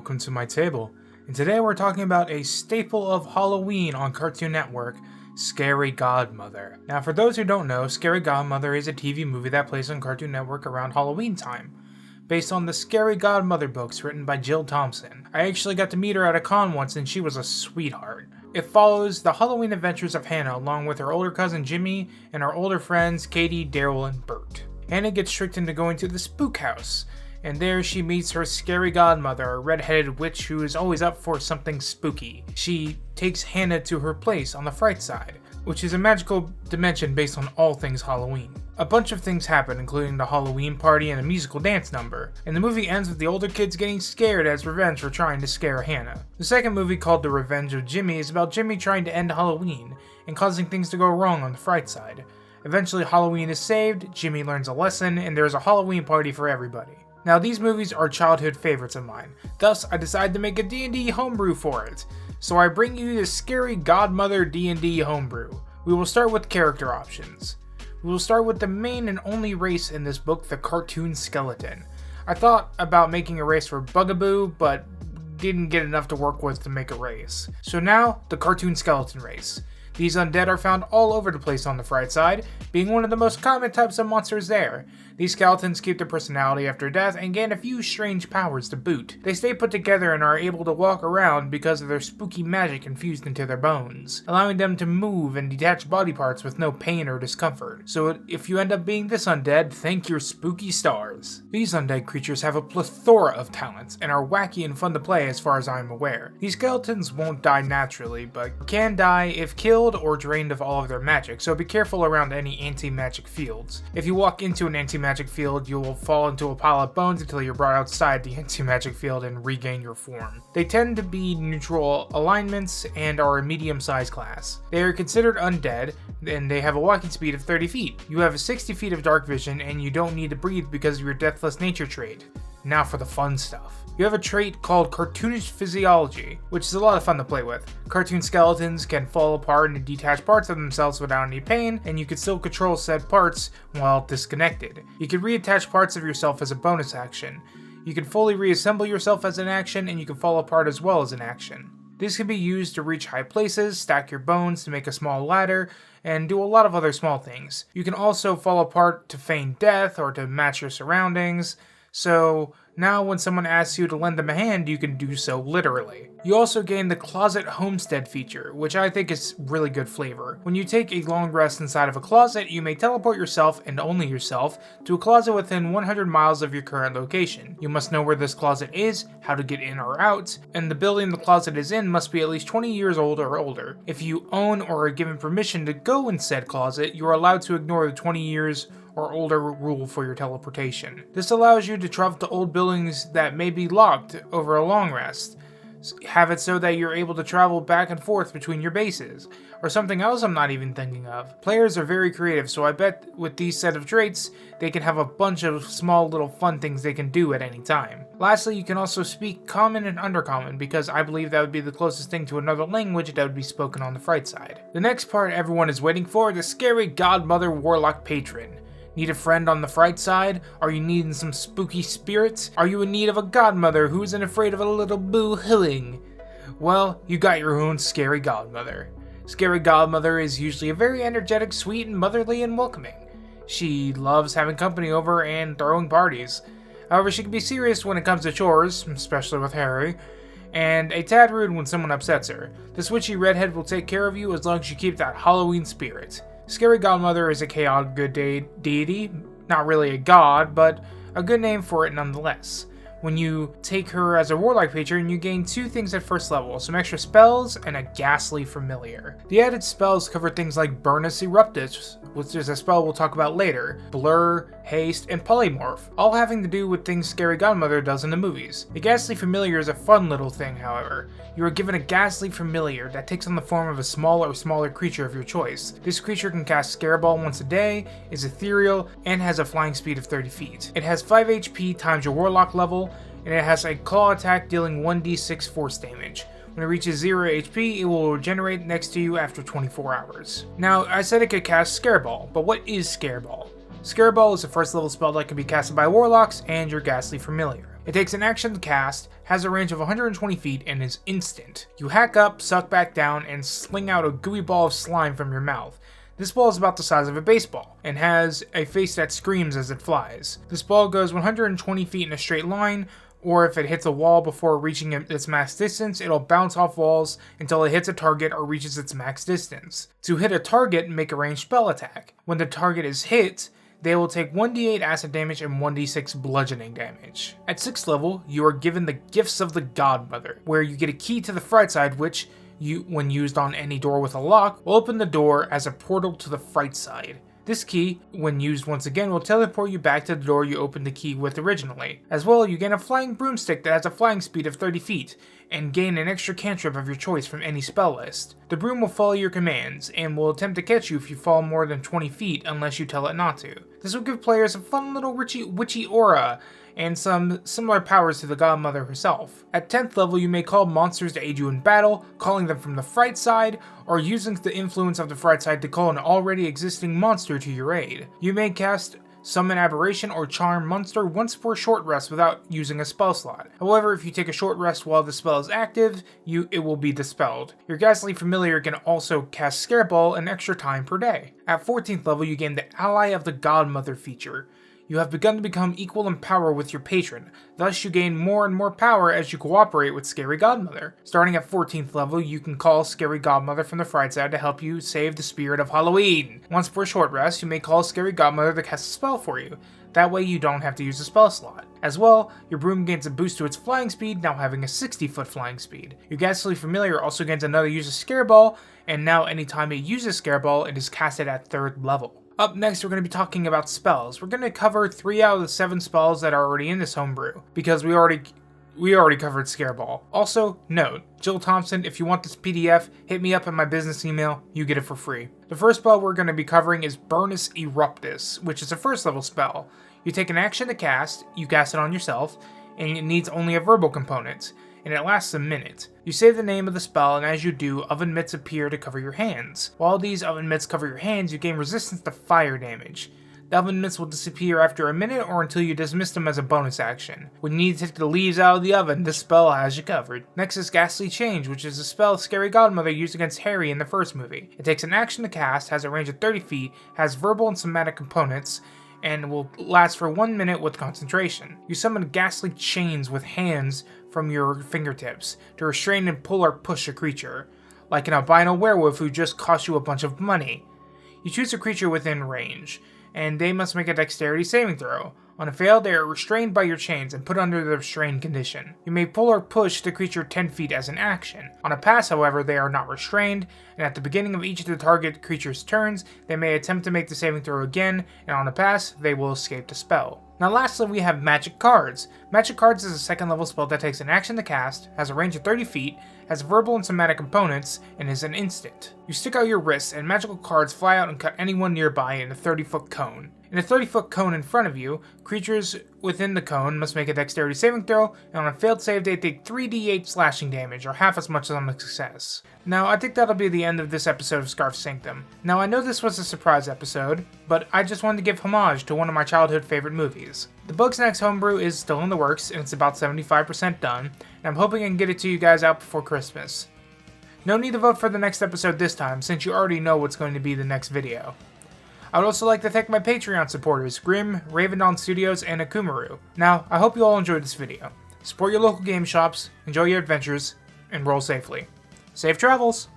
welcome to my table. And today we're talking about a staple of Halloween on Cartoon Network, Scary Godmother. Now for those who don't know, Scary Godmother is a TV movie that plays on Cartoon Network around Halloween time, based on the Scary Godmother books written by Jill Thompson. I actually got to meet her at a con once and she was a sweetheart. It follows the Halloween adventures of Hannah along with her older cousin Jimmy and her older friends Katie, Daryl, and Bert. Hannah gets tricked into going to the spook house, and there she meets her scary godmother, a red-headed witch who is always up for something spooky. She takes Hannah to her place on the Fright Side, which is a magical dimension based on all things Halloween. A bunch of things happen, including the Halloween party and a musical dance number, and the movie ends with the older kids getting scared as revenge for trying to scare Hannah. The second movie, called The Revenge of Jimmy, is about Jimmy trying to end Halloween and causing things to go wrong on the Fright Side. Eventually Halloween is saved, Jimmy learns a lesson, and there's a Halloween party for everybody. Now these movies are childhood favorites of mine, thus I decided to make a D&D homebrew for it. So I bring you the Scary Godmother D&D homebrew. We will start with character options. We will start with the main and only race in this book, the Cartoon Skeleton. I thought about making a race for Bugaboo, but didn't get enough to work with to make a race. So now, the Cartoon Skeleton race. These undead are found all over the place on the Fright Side, being one of the most common types of monsters there. These skeletons keep their personality after death and gain a few strange powers to boot. They stay put together and are able to walk around because of their spooky magic infused into their bones, allowing them to move and detach body parts with no pain or discomfort. So if you end up being this undead, thank your spooky stars. These undead creatures have a plethora of talents and are wacky and fun to play as far as I am aware. These skeletons won't die naturally, but can die if killed or drained of all of their magic, so be careful around any anti-magic fields. If you walk into an anti-magic field, you will fall into a pile of bones until you're brought outside the anti-magic field and regain your form. They tend to be neutral alignments and are a medium-sized class. They are considered undead, and they have a walking speed of 30 feet. You have 60 feet of dark vision, and you don't need to breathe because of your deathless nature trait. Now for the fun stuff. You have a trait called Cartoonish Physiology, which is a lot of fun to play with. Cartoon skeletons can fall apart and detach parts of themselves without any pain, and you can still control said parts while disconnected. You can reattach parts of yourself as a bonus action. You can fully reassemble yourself as an action, and you can fall apart as well as an action. These can be used to reach high places, stack your bones to make a small ladder, and do a lot of other small things. You can also fall apart to feign death or to match your surroundings. So now when someone asks you to lend them a hand, you can do so literally. You also gain the Closet Homestead feature, which I think is really good flavor. When you take a long rest inside of a closet, you may teleport yourself, and only yourself, to a closet within 100 miles of your current location. You must know where this closet is, how to get in or out, and the building the closet is in must be at least 20 years old or older. If you own or are given permission to go in said closet, you are allowed to ignore the 20 years or older rule for your teleportation. This allows you to travel to old buildings that may be locked over a long rest. Have it so that you're able to travel back and forth between your bases, or something else I'm not even thinking of. Players are very creative, so I bet with these set of traits, they can have a bunch of small little fun things they can do at any time. Lastly, you can also speak Common and Undercommon, because I believe that would be the closest thing to another language that would be spoken on the Fright Side. The next part everyone is waiting for, the Scary Godmother Warlock Patron. Need a friend on the Fright Side? Are you needing some spooky spirits? Are you in need of a godmother who isn't afraid of a little boo-hilling? Well, you got your own Scary Godmother. Scary Godmother is usually a very energetic, sweet, and motherly and welcoming. She loves having company over and throwing parties. However, she can be serious when it comes to chores, especially with Harry, and a tad rude when someone upsets her. This witchy redhead will take care of you as long as you keep that Halloween spirit. Scary Godmother is a chaotic good deity, not really a god, but a good name for it nonetheless. When you take her as a warlock patron, you gain two things at first level, some extra spells and a ghastly familiar. The added spells cover things like Burnus Eruptus, which is a spell we'll talk about later, Blur, Haste, and Polymorph, all having to do with things Scary Godmother does in the movies. The ghastly familiar is a fun little thing, however. You are given a ghastly familiar that takes on the form of a small or smaller creature of your choice. This creature can cast Scareball once a day, is ethereal, and has a flying speed of 30 feet. It has 5 HP times your warlock level, and it has a claw attack dealing 1d6 force damage. When it reaches 0 HP, it will regenerate next to you after 24 hours. Now, I said it could cast Scareball, but what is Scareball? Scareball is a first level spell that can be casted by warlocks and your ghastly familiar. It takes an action to cast, has a range of 120 feet, and is instant. You hack up, suck back down, and sling out a gooey ball of slime from your mouth. This ball is about the size of a baseball, and has a face that screams as it flies. This ball goes 120 feet in a straight line, or if it hits a wall before reaching its max distance, it'll bounce off walls until it hits a target or reaches its max distance. To hit a target, make a ranged spell attack. When the target is hit, they will take 1d8 acid damage and 1d6 bludgeoning damage. At 6th level, you are given the Gifts of the Godmother, where you get a key to the Fright Side which, when used on any door with a lock, will open the door as a portal to the Fright Side. This key, when used once again, will teleport you back to the door you opened the key with originally. As well, you gain a flying broomstick that has a flying speed of 30 feet, and gain an extra cantrip of your choice from any spell list. The broom will follow your commands, and will attempt to catch you if you fall more than 20 feet unless you tell it not to. This will give players a fun little witchy aura, and some similar powers to the Godmother herself. At 10th level, you may call monsters to aid you in battle, calling them from the Fright Side, or using the influence of the Fright Side to call an already existing monster to your aid. You may cast Summon Aberration or Charm Monster once per short rest without using a spell slot. However, if you take a short rest while the spell is active, it will be dispelled. Your Ghastly Familiar can also cast Scare Ball an extra time per day. At 14th level, you gain the Ally of the Godmother feature. You have begun to become equal in power with your patron, thus you gain more and more power as you cooperate with Scary Godmother. Starting at 14th level, you can call Scary Godmother from the Fright Side to help you save the spirit of Halloween. Once per short rest, you may call Scary Godmother to cast a spell for you. That way you don't have to use a spell slot. As well, your broom gains a boost to its flying speed, now having a 60-foot flying speed. Your Ghastly Familiar also gains another use of Scare Ball, and now anytime it uses Scare Ball, it is casted at 3rd level. Up next, we're going to be talking about spells. We're going to cover 3 out of the 7 spells that are already in this homebrew, because we already covered Scare Ball. Also, note, Jill Thompson, if you want this PDF, hit me up at my business email, you get it for free. The first spell we're going to be covering is Burnus Eruptus, which is a 1st level spell. You take an action to cast, you cast it on yourself, and it needs only a verbal component, and it lasts a minute. You say the name of the spell, and as you do, oven mitts appear to cover your hands. While these oven mitts cover your hands, you gain resistance to fire damage. The oven mitts will disappear after a minute or until you dismiss them as a bonus action. When you need to take the leaves out of the oven, this spell has you covered. Next is Ghastly Change, which is a spell Scary Godmother used against Harry in the first movie. It takes an action to cast, has a range of 30 feet, has verbal and somatic components, and will last for 1 minute with concentration. You summon ghastly chains with hands from your fingertips to restrain and pull or push a creature, like an albino werewolf who just cost you a bunch of money. You choose a creature within range, and they must make a dexterity saving throw. On a fail, they are restrained by your chains and put under the restrained condition. You may pull or push the creature 10 feet as an action. On a pass, however, they are not restrained, and at the beginning of each of the target creature's turns, they may attempt to make the saving throw again, and on a pass, they will escape the spell. Now lastly, we have Magic Cards. Magic Cards is a 2nd level spell that takes an action to cast, has a range of 30 feet, has verbal and somatic components, and is an instant. You stick out your wrists, and magical cards fly out and cut anyone nearby in a 30-foot cone. In a 30-foot cone in front of you, creatures within the cone must make a dexterity saving throw, and on a failed save they take 3d8 slashing damage, or half as much as on a success. Now, I think that'll be the end of this episode of Scarf Sanctum. Now, I know this was a surprise episode, but I just wanted to give homage to one of my childhood favorite movies. The Bugsnax homebrew is still in the works, and it's about 75% done, and I'm hoping I can get it to you guys out before Christmas. No need to vote for the next episode this time, since you already know what's going to be the next video. I would also like to thank my Patreon supporters, Grim, Raven Dawn Studios, and Akumaru. Now, I hope you all enjoyed this video. Support your local game shops, enjoy your adventures, and roll safely. Safe travels!